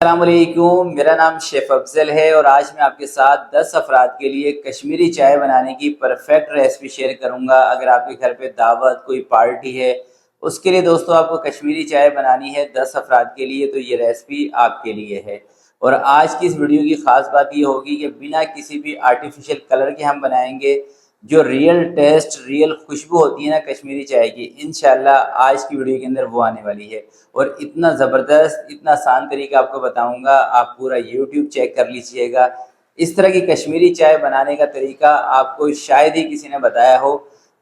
अस्सलाम वालेकुम, मेरा नाम शेफ़ अफजल है और आज मैं आपके साथ 10 अफराद के लिए कश्मीरी चाय बनाने की परफेक्ट रेसिपी शेयर करूंगा। अगर आपके घर पे दावत कोई पार्टी है, उसके लिए दोस्तों आपको कश्मीरी चाय बनानी है 10 अफराद के लिए, तो ये रेसिपी आपके लिए है। और आज की इस वीडियो की ख़ास बात ये होगी कि बिना किसी भी आर्टिफिशियल कलर के हम बनाएंगे। जो रियल टेस्ट, रियल खुशबू होती है ना कश्मीरी चाय की, इंशाल्लाह आज की वीडियो के अंदर वो आने वाली है। और इतना ज़बरदस्त, इतना आसान तरीका आपको बताऊंगा, आप पूरा यूट्यूब चेक कर लीजिएगा। इस तरह की कश्मीरी चाय बनाने का तरीका आपको शायद ही किसी ने बताया हो,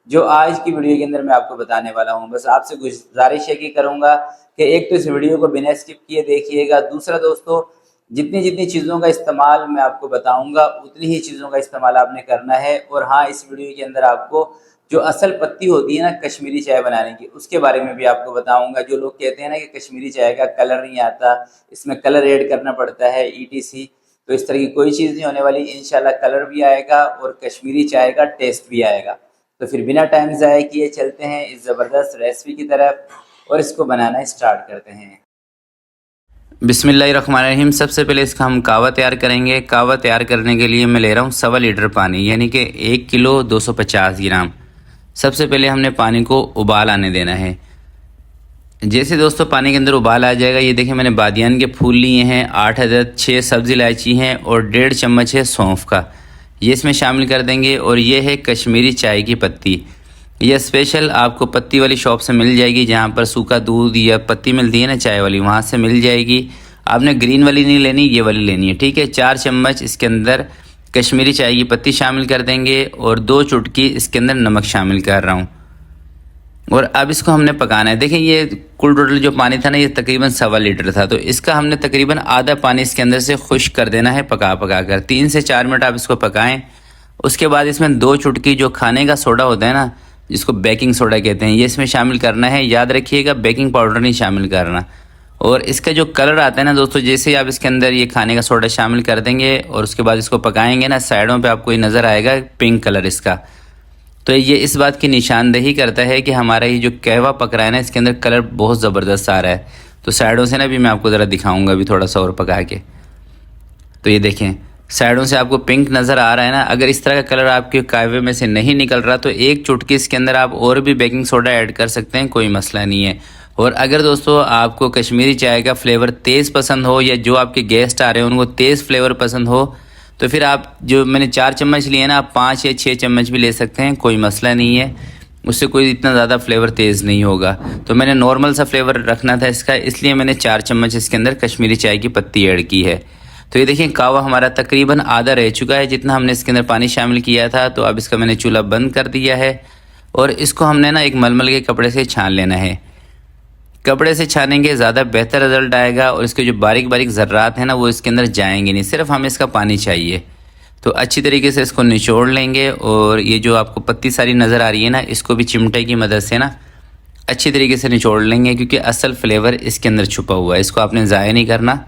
जो आज की वीडियो के अंदर मैं आपको बताने वाला हूँ। बस आपसे गुजारिश है कि करूँगा कि एक तो इस वीडियो को बिना स्किप किए देखिएगा। दूसरा दोस्तों, जितनी जितनी चीज़ों का इस्तेमाल मैं आपको बताऊंगा, उतनी ही चीज़ों का इस्तेमाल आपने करना है। और हाँ, इस वीडियो के अंदर आपको जो असल पत्ती होती है ना कश्मीरी चाय बनाने की, उसके बारे में भी आपको बताऊंगा। जो लोग कहते हैं ना कि कश्मीरी चाय का कलर नहीं आता, इसमें कलर ऐड करना पड़ता है ETC, तो इस तरह की कोई चीज़ नहीं होने वाली। इंशाल्लाह कलर भी आएगा और कश्मीरी चाय का टेस्ट भी आएगा। तो फिर बिना टाइम ज़ाया किए चलते हैं इस ज़बरदस्त रेसिपी की तरफ और इसको बनाना स्टार्ट करते हैं। बिस्मिल्लाहिर्रहमानिर्रहीम। सबसे पहले इसका हम कावा तैयार करेंगे। कावा तैयार करने के लिए मैं ले रहा हूँ 1.25 लीटर पानी, यानी कि 1 किलो 250 ग्राम। सबसे पहले हमने पानी को उबाल आने देना है। जैसे दोस्तों पानी के अंदर उबाल आ जाएगा, ये देखें मैंने बादियान के फूल लिए हैं 8 अदद, 6 सब्ज़ इलायची हैं और 1.5 चम्मच है सौंफ का, ये इसमें शामिल कर देंगे। और ये है कश्मीरी चाय की पत्ती। यह स्पेशल आपको पत्ती वाली शॉप से मिल जाएगी, जहाँ पर सूखा दूध या पत्ती मिलती है ना चाय वाली, वहाँ से मिल जाएगी। आपने ग्रीन वाली नहीं लेनी, ये वाली लेनी है, ठीक है। 4 चम्मच इसके अंदर कश्मीरी चाय की पत्ती शामिल कर देंगे और 2 चुटकी इसके अंदर नमक शामिल कर रहा हूँ। और अब इसको हमने पकाना है। देखें ये कुल टोटल जो पानी था ना, ये तकरीबन 1.25 लीटर था, तो इसका हमने तकरीबन आधा पानी इसके अंदर से खुश्क कर देना है पका पका कर। 3 से 4 मिनट आप इसको पकाएं। उसके बाद इसमें 2 चुटकी जो खाने का सोडा होता है ना, जिसको बेकिंग सोडा कहते हैं, ये इसमें शामिल करना है। याद रखिएगा बेकिंग पाउडर नहीं शामिल करना। और इसका जो कलर आता है ना दोस्तों, जैसे ही आप इसके अंदर ये खाने का सोडा शामिल कर देंगे और उसके बाद इसको पकाएंगे ना, साइडों पे आपको ये नज़र आएगा पिंक कलर इसका, तो ये इस बात की निशानदेही करता है कि हमारा ये जो कहवा पक रहा है ना, इसके अंदर कलर बहुत ज़बरदस्त आ रहा है। तो साइडों से ना भी मैं आपको ज़रा दिखाऊंगा अभी थोड़ा सा और पका के। तो ये देखें साइडों से आपको पिंक नज़र आ रहा है ना। अगर इस तरह का कलर आपके कहवे में से नहीं निकल रहा, तो 1 चुटकी इसके अंदर आप और भी बेकिंग सोडा ऐड कर सकते हैं, कोई मसला नहीं है। और अगर दोस्तों आपको कश्मीरी चाय का फ्लेवर तेज़ पसंद हो, या जो आपके गेस्ट आ रहे हैं उनको तेज़ फ्लेवर पसंद हो, तो फिर आप जो मैंने 4 चम्मच लिए ना, आप 5 या 6 चम्मच भी ले सकते हैं, कोई मसला नहीं है। उससे कोई इतना ज़्यादा फ्लेवर तेज़ नहीं होगा। तो मैंने नॉर्मल सा फ्लेवर रखना था इसका, इसलिए मैंने 4 चम्मच इसके अंदर कश्मीरी चाय की पत्ती ऐड की है। तो ये देखिए कावा हमारा तकरीबन आधा रह चुका है, जितना हमने इसके अंदर पानी शामिल किया था। तो अब इसका मैंने चूल्हा बंद कर दिया है और इसको हमने ना एक मलमल के कपड़े से छान लेना है। कपड़े से छानेंगे ज़्यादा बेहतर रिजल्ट आएगा और इसके जो बारीक बारीक ज़र्रात हैं ना, वो इसके अंदर जाएंगे नहीं, सिर्फ हमें इसका पानी चाहिए। तो अच्छी तरीके से इसको निचोड़ लेंगे और ये जो आपको पत्ती सारी नज़र आ रही है ना, इसको भी चिमटे की मदद से ना अच्छी तरीके से निचोड़ लेंगे, क्योंकि असल फ्लेवर इसके अंदर छुपा हुआ है। इसको आपने ज़ाया नहीं करना,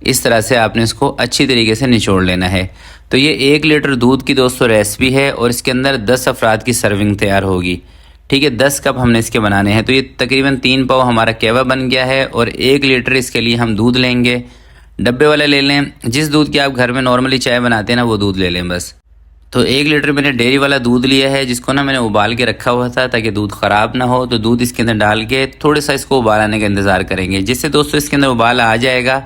इस तरह से आपने इसको अच्छी तरीके से निचोड़ लेना है। तो ये 1 लीटर दूध की दोस्तों रेसिपी है और इसके अंदर 10 अफराद की सर्विंग तैयार होगी, ठीक है। 10 कप हमने इसके बनाने हैं। तो ये तकरीबन 3 पाव हमारा कहवा बन गया है। और 1 लीटर इसके लिए हम दूध लेंगे, डब्बे वाला ले लें। जिस दूध की आप घर में नॉर्मली चाय बनाते हैं ना, वो दूध ले लें बस। तो 1 लीटर मैंने डेयरी वाला दूध लिया है, जिसको ना मैंने उबाल के रखा हुआ था ताकि दूध ख़राब ना हो। तो दूध इसके अंदर डाल के थोड़ा सा इसको उबाल आने का इंतज़ार करेंगे। जिससे दोस्तों इसके अंदर उबाल आ जाएगा,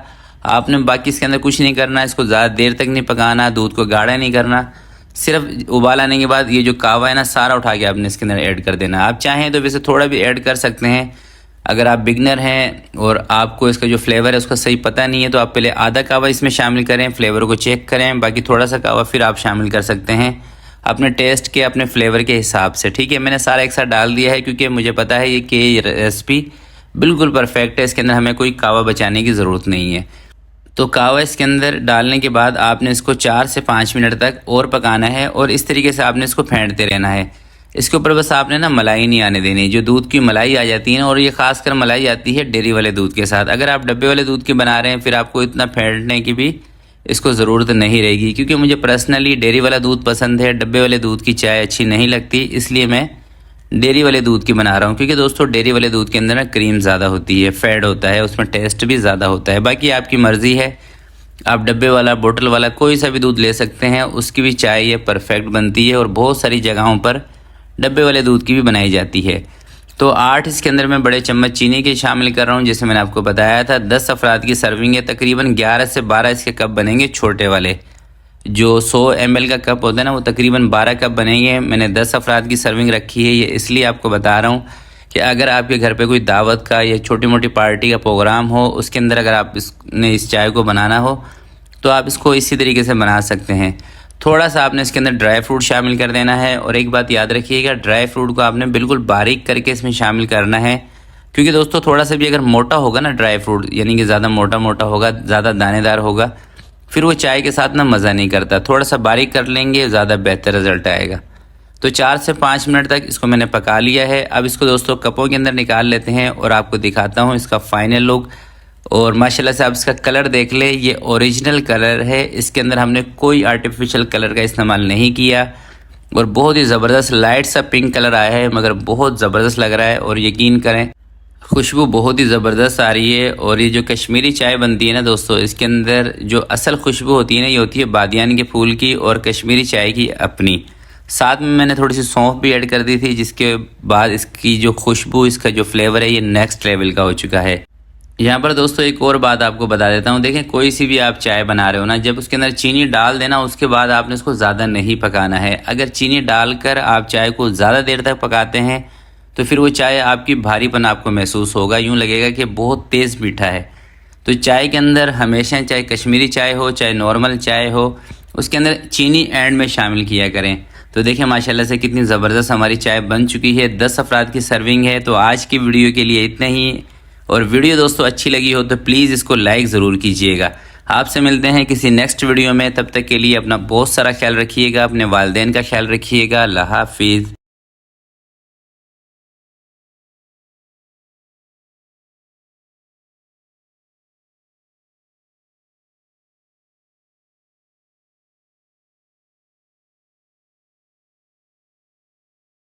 आपने बाकी इसके अंदर कुछ नहीं करना, इसको ज़्यादा देर तक नहीं पकाना, दूध को गाढ़ा नहीं करना। सिर्फ उबाल आने के बाद ये जो कावा है ना, सारा उठा के आपने इसके अंदर ऐड कर देना। आप चाहें तो वैसे थोड़ा भी ऐड कर सकते हैं। अगर आप बिगनर हैं और आपको इसका जो फ्लेवर है उसका सही पता नहीं है, तो आप पहले आधा कावा इसमें शामिल करें, फ्लेवर को चेक करें, बाकी थोड़ा सा कावा फिर आप शामिल कर सकते हैं अपने टेस्ट के, अपने फ्लेवर के हिसाब से, ठीक है। मैंने सारा एक साथ डाल दिया है, क्योंकि मुझे पता है कि ये रेसिपी बिल्कुल परफेक्ट है, इसके अंदर हमें कोई कावा बचाने की ज़रूरत नहीं है। तो कावा इसके अंदर डालने के बाद आपने इसको 4 से 5 मिनट तक और पकाना है और इस तरीके से आपने इसको फेंटते रहना है। इसके ऊपर बस आपने ना मलाई नहीं आने देनी, जो दूध की मलाई आ जाती है ना, और ये खासकर मलाई आती है डेयरी वाले दूध के साथ। अगर आप डब्बे वाले दूध की बना रहे हैं, फिर आपको इतना फेंटने की भी इसको ज़रूरत नहीं रहेगी, क्योंकि मुझे पर्सनली डेयरी वाला दूध पसंद है, डब्बे वाले दूध की चाय अच्छी नहीं लगती, इसलिए मैं डेयरी वाले दूध की बना रहा हूँ, क्योंकि दोस्तों डेयरी वाले दूध के अंदर ना क्रीम ज़्यादा होती है, फैट होता है, उसमें टेस्ट भी ज़्यादा होता है। बाकी आपकी मर्ज़ी है, आप डब्बे वाला, बोतल वाला, कोई सा भी दूध ले सकते हैं, उसकी भी चाय ये परफेक्ट बनती है और बहुत सारी जगहों पर डब्बे वाले दूध की भी बनाई जाती है। तो 8 इसके अंदर मैं बड़े चम्मच चीनी के शामिल कर रहा हूँ, जैसे मैंने आपको बताया था। 10 अफराद की सर्विंग है, तकरीबन 11 से 12 इसके कप बनेंगे छोटे वाले। जो 100 ml का कप होता है ना, वो तकरीबन 12 कप बनेंगे। मैंने 10 अफराद की सर्विंग रखी है, ये इसलिए आपको बता रहा हूँ कि अगर आपके घर पे कोई दावत का या छोटी मोटी पार्टी का प्रोग्राम हो, उसके अंदर अगर आप इस चाय को बनाना हो तो आप इसको इसी तरीके से बना सकते हैं। थोड़ा सा आपने इसके अंदर ड्राई फ्रूट शामिल कर देना है, और एक बात याद रखिएगा, ड्राई फ्रूट को आपने बिल्कुल बारीक करके इसमें शामिल करना है, क्योंकि दोस्तों थोड़ा सा भी अगर मोटा होगा ना ड्राई फ्रूट, यानी कि ज़्यादा मोटा मोटा होगा, ज़्यादा दानेदार होगा, फिर वो चाय के साथ ना मज़ा नहीं करता। थोड़ा सा बारीक कर लेंगे, ज़्यादा बेहतर रिजल्ट आएगा। तो 4 से 5 मिनट तक इसको मैंने पका लिया है। अब इसको दोस्तों कपों के अंदर निकाल लेते हैं और आपको दिखाता हूँ इसका फाइनल लुक। और माशाल्लाह से आप इसका कलर देख ले, ये ओरिजिनल कलर है, इसके अंदर हमने कोई आर्टिफिशियल कलर का इस्तेमाल नहीं किया, और बहुत ही ज़बरदस्त लाइट सा पिंक कलर आया है, मगर बहुत ज़बरदस्त लग रहा है। और यकीन करें खुशबू बहुत ही ज़बरदस्त आ रही है। और ये जो कश्मीरी चाय बनती है ना दोस्तों, इसके अंदर जो असल खुशबू होती है ना, ये होती है बादियान के फूल की और कश्मीरी चाय की अपनी। साथ में मैंने थोड़ी सी सौंफ भी ऐड कर दी थी, जिसके बाद इसकी जो खुशबू, इसका जो फ्लेवर है, ये नेक्स्ट लेवल का हो चुका है। यहाँ पर दोस्तों एक और बात आपको बता देता हूँ। देखें, कोई सी भी आप चाय बना रहे हो ना, जब उसके अंदर चीनी डाल देना, उसके बाद आपने इसको ज़्यादा नहीं पकाना है। अगर चीनी डालकर आप चाय को ज़्यादा देर तक पकाते हैं तो फिर वो चाय आपकी भारीपन आपको महसूस होगा, यूँ लगेगा कि बहुत तेज़ मीठा है। तो चाय के अंदर हमेशा, चाहे कश्मीरी चाय हो चाहे नॉर्मल चाय हो, उसके अंदर चीनी एंड में शामिल किया करें। तो देखें माशाल्लाह से कितनी ज़बरदस्त हमारी चाय बन चुकी है। 10 अफराद की सर्विंग है। तो आज की वीडियो के लिए इतना ही। और वीडियो दोस्तों अच्छी लगी हो तो प्लीज़ इसको लाइक ज़रूर कीजिएगा। आपसे मिलते हैं किसी नेक्स्ट वीडियो में, तब तक के लिए अपना बहुत सारा ख्याल रखिएगा, अपने वालिदैन का ख्याल रखिएगा। अल्लाह हाफिज़।